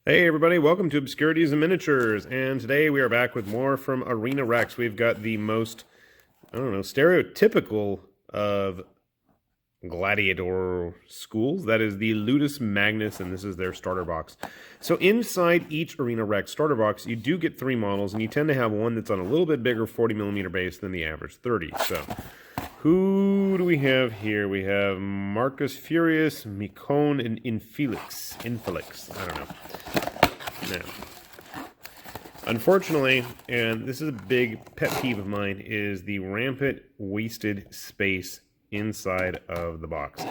Hey everybody, welcome to Obscurities and Miniatures, and today we are back with more from Arena Rex. We've got the most, stereotypical of gladiator schools. That is the Ludus Magnus, and this is their starter box. So inside each Arena Rex starter box, you do get 3 models, and you tend to have one that's on a little bit bigger 40mm base than the average 30. So, who do we have here? We have Marcus Furious, Mycone, and Infilix. I don't know. Now, unfortunately, and this is a big pet peeve of mine, is the rampant wasted space inside of the box.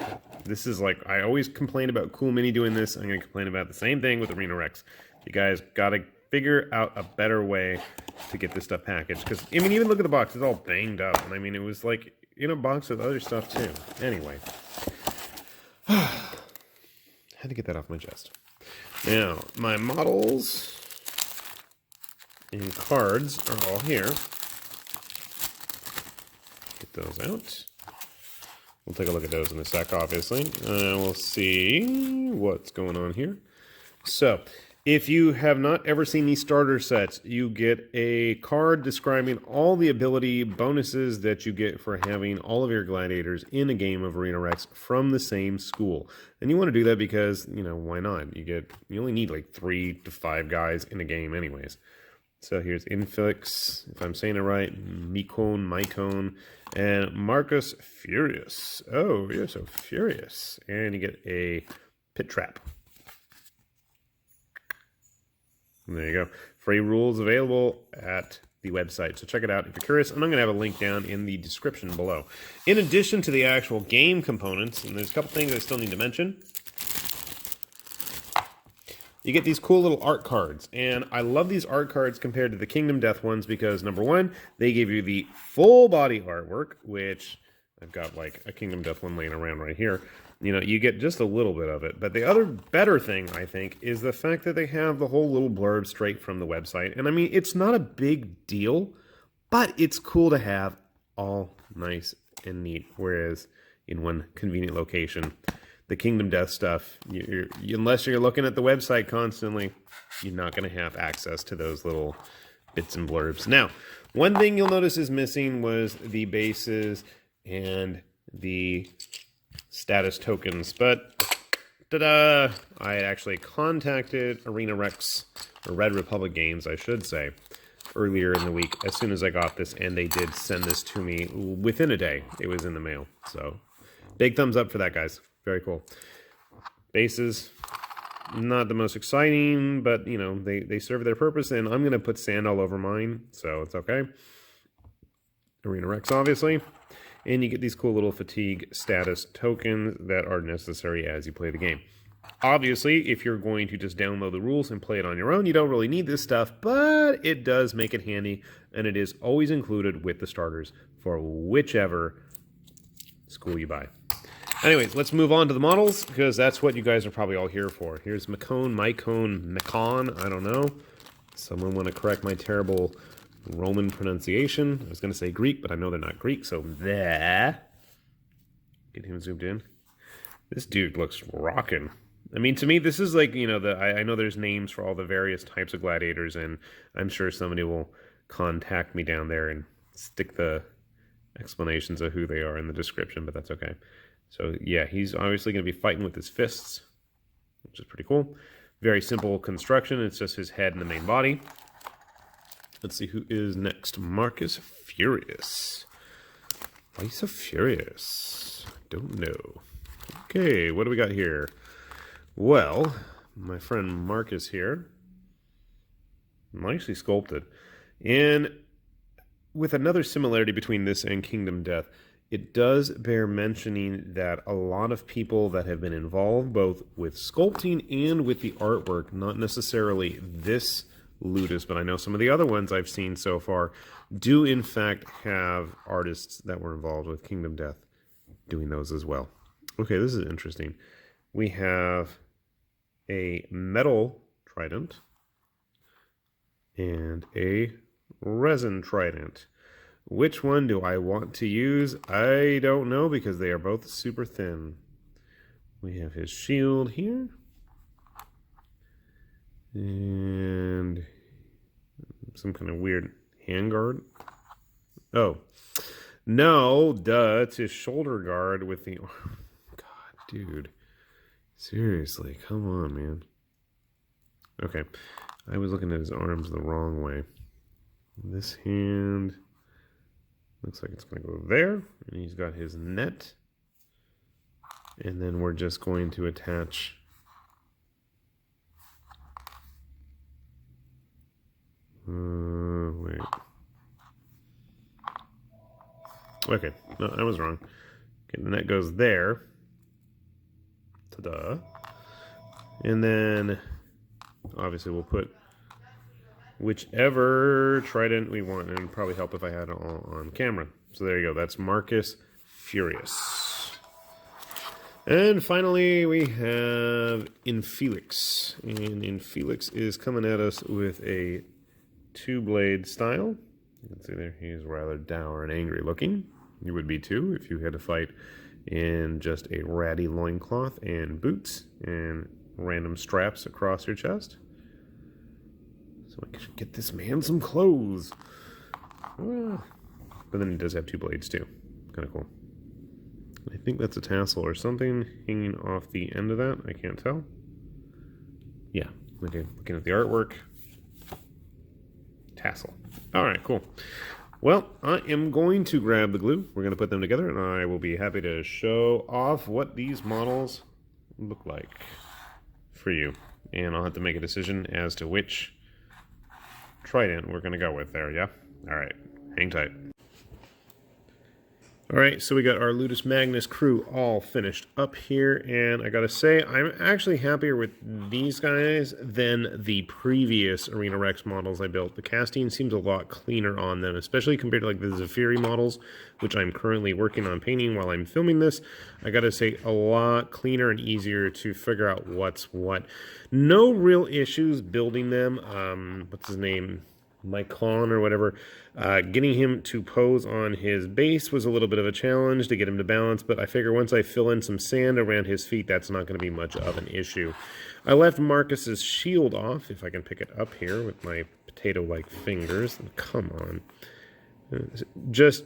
This is like, I always complain about Cool Mini doing this. I'm going to complain about the same thing with Arena Rex. You guys got to figure out a better way to get this stuff packaged. Because, I mean, even look at the box. It's all banged up. And I mean, it was like in a box with other stuff too. Anyway. Had to get that off my chest. Now, my models and cards are all here. Get those out. We'll take a look at those in a sec, obviously. We'll see what's going on here. So, if you have not ever seen these starter sets, you get a card describing all the ability bonuses that you get for having all of your gladiators in a game of Arena Rex from the same school. And you want to do that because, you know, why not? You only need like 3 to 5 guys in a game anyways. So here's Infilix, if I'm saying it right, Mycone, and Marcus Furious. Oh, you're so furious. And you get a pit trap. And there you go. Free rules available at the website, so check it out if you're curious. And I'm going to have a link down in the description below. In addition to the actual game components, and there's a couple things I still need to mention, you get these cool little art cards. And I love these art cards compared to the Kingdom Death ones because, number one, they give you the full body artwork, which I've got like a Kingdom Death one laying around right here. You know, you get just a little bit of it. But the other better thing, I think, is the fact that they have the whole little blurb straight from the website. And I mean, it's not a big deal, but it's cool to have all nice and neat. Whereas in one convenient location, the Kingdom Death stuff, unless you're looking at the website constantly, you're not going to have access to those little bits and blurbs. Now, one thing you'll notice is missing was the bases and the status tokens, but ta-da! I had actually contacted Arena Rex, or Red Republic Games, I should say, earlier in the week as soon as I got this, and they did send this to me within a day. It was in the mail, so big thumbs up for that, guys. Very cool. Bases, not the most exciting, but, you know, they serve their purpose, and I'm going to put sand all over mine, so it's okay. Arena Rex, obviously. And you get these cool little fatigue status tokens that are necessary as you play the game. Obviously, if you're going to just download the rules and play it on your own, you don't really need this stuff, but it does make it handy, and it is always included with the starters for whichever school you buy. Anyways, let's move on to the models, because that's what you guys are probably all here for. Here's Mycone, I don't know. Someone want to correct my terrible Roman pronunciation. I was going to say Greek, but I know they're not Greek, so there. Get him zoomed in. This dude looks rockin'. I mean, to me, this is like, you know, I know there's names for all the various types of gladiators, and I'm sure somebody will contact me down there and stick the explanations of who they are in the description, but that's okay. So, yeah, he's obviously going to be fighting with his fists, which is pretty cool. Very simple construction. It's just his head and the main body. Let's see who is next. Marcus Furious. Why are you so furious? Don't know. Okay, what do we got here? Well, my friend Marcus here, nicely sculpted. And with another similarity between this and Kingdom Death, it does bear mentioning that a lot of people that have been involved, both with sculpting and with the artwork, not necessarily this Ludus, but I know some of the other ones I've seen so far do in fact have artists that were involved with Kingdom Death doing those as well. Okay, this is interesting. We have a metal trident and a resin trident. Which one do I want to use? I don't know, because they are both super thin. We have his shield here. And some kind of weird handguard. Oh. No, duh, it's his shoulder guard with the... God, dude. Seriously, come on, man. Okay, I was looking at his arms the wrong way. This hand looks like it's going to go there, and he's got his net. And then we're just going to attach wait. Okay, no, I was wrong. Okay, the net goes there. Ta-da. And then obviously we'll put whichever trident we want, and it'd probably help if I had it all on camera. So there you go, that's Marcus Furious. And finally we have Infelix. And Infelix is coming at us with a two-blade style. You can see there he's rather dour and angry looking. You would be too if you had to fight in just a ratty loincloth and boots and random straps across your chest. So I can get this man some clothes. But then he does have two blades too. Kind of cool. I think that's a tassel or something hanging off the end of that. I can't tell. Yeah, okay, looking at the artwork. Tassel. Alright, cool. Well, I am going to grab the glue. We're going to put them together, and I will be happy to show off what these models look like for you. And I'll have to make a decision as to which trident we're going to go with there, yeah? Alright, hang tight. Alright, so we got our Ludus Magnus crew all finished up here, and I gotta say, I'm actually happier with these guys than the previous Arena Rex models I built. The casting seems a lot cleaner on them, especially compared to like the Zephyri models, which I'm currently working on painting while I'm filming this. I gotta say, a lot cleaner and easier to figure out what's what. No real issues building them. What's his name? Mycon or whatever, getting him to pose on his base was a little bit of a challenge to get him to balance, but I figure once I fill in some sand around his feet, that's not going to be much of an issue. I left Marcus's shield off, if I can pick it up here with my potato-like fingers. Come on. Just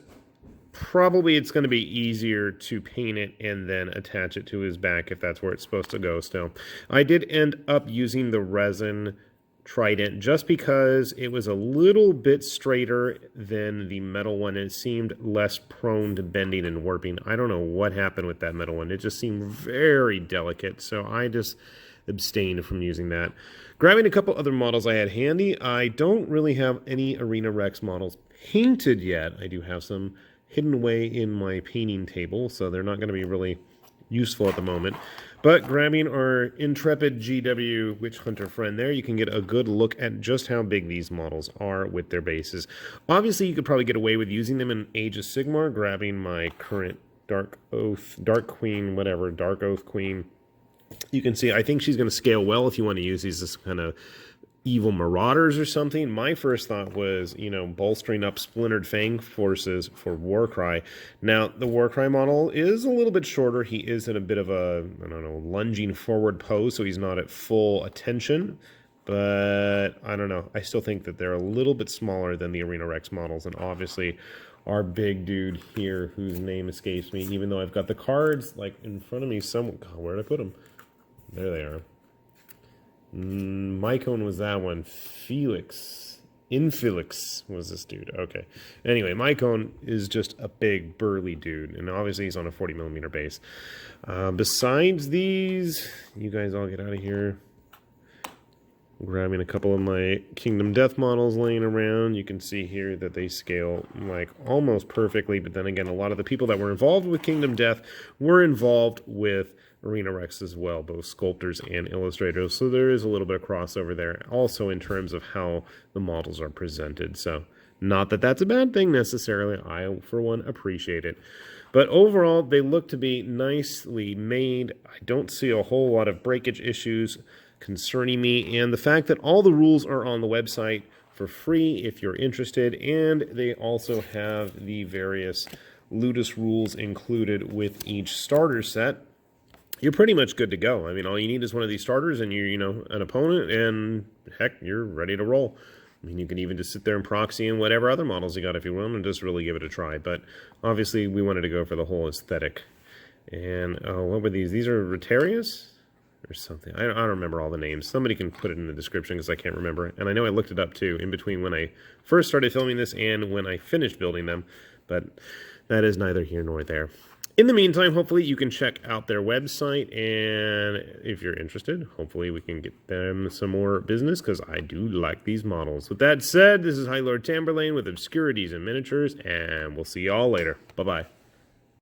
probably it's going to be easier to paint it and then attach it to his back if that's where it's supposed to go still. I did end up using the resin trident just because it was a little bit straighter than the metal one. It seemed less prone to bending and warping. I don't know what happened with that metal one. It just seemed very delicate, so I just abstained from using that. Grabbing a couple other models I had handy. I don't really have any Arena Rex models painted yet. I do have some hidden away in my painting table, so they're not going to be really useful at the moment. But grabbing our intrepid GW Witch Hunter friend there, you can get a good look at just how big these models are with their bases. Obviously, you could probably get away with using them in Age of Sigmar, grabbing my current Dark Oath Queen. You can see, I think she's going to scale well if you want to use these as kind of evil marauders or something. My first thought was, you know, bolstering up Splintered Fang forces for Warcry. Now, the Warcry model is a little bit shorter. He is in a bit of a, I don't know, lunging forward pose, so he's not at full attention. But, I don't know. I still think that they're a little bit smaller than the Arena Rex models, and obviously our big dude here, whose name escapes me, even though I've got the cards, like, in front of me somewhere. God, where did I put them? There they are. Mycon was that one. Infelix was this dude. Okay. Anyway, Mycon is just a big, burly dude, and obviously he's on a 40mm base. Besides these, you guys all get out of here. Grabbing a couple of my Kingdom Death models laying around. You can see here that they scale like almost perfectly, but then again, a lot of the people that were involved with Kingdom Death were involved with Arena Rex as well, both sculptors and illustrators, so there is a little bit of crossover there, also in terms of how the models are presented. So not that that's a bad thing necessarily, I for one appreciate it. But overall, they look to be nicely made. I don't see a whole lot of breakage issues concerning me, and the fact that all the rules are on the website for free if you're interested, and they also have the various Ludus rules included with each starter set. you're pretty much good to go. I mean, all you need is one of these starters and you know, an opponent, and heck, you're ready to roll. I mean, you can even just sit there and proxy in whatever other models you got if you want and just really give it a try. But obviously, we wanted to go for the whole aesthetic. And, oh, what were these? These are Rotarius or something. I don't remember all the names. Somebody can put it in the description because I can't remember. And I know I looked it up, too, in between when I first started filming this and when I finished building them. But that is neither here nor there. In the meantime, hopefully you can check out their website, and if you're interested, hopefully we can get them some more business, because I do like these models. With that said, this is High Lord Tamberlane with Obscurities and Miniatures, and we'll see you all later. Bye-bye.